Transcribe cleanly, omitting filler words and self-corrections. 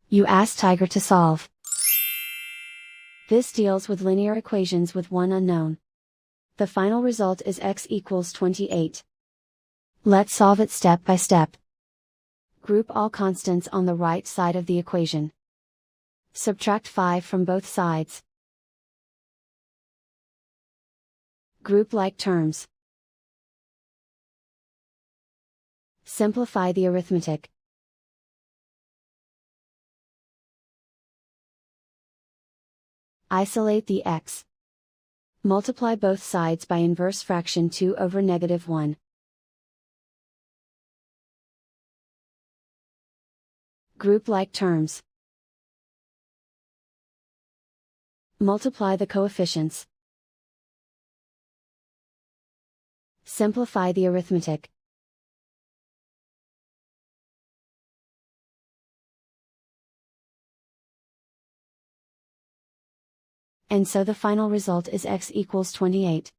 You ask Tiger to solve. This deals with linear equations with one unknown. The final result is x equals 28. Let's solve it step by step. Group all constants on the right side of the equation. Subtract 5 from both sides. Group like terms. Simplify the arithmetic. Isolate the x. Multiply both sides by inverse fraction 2 over -1. Group like terms. Multiply the coefficients. Simplify the arithmetic. And so the final result is x equals 28.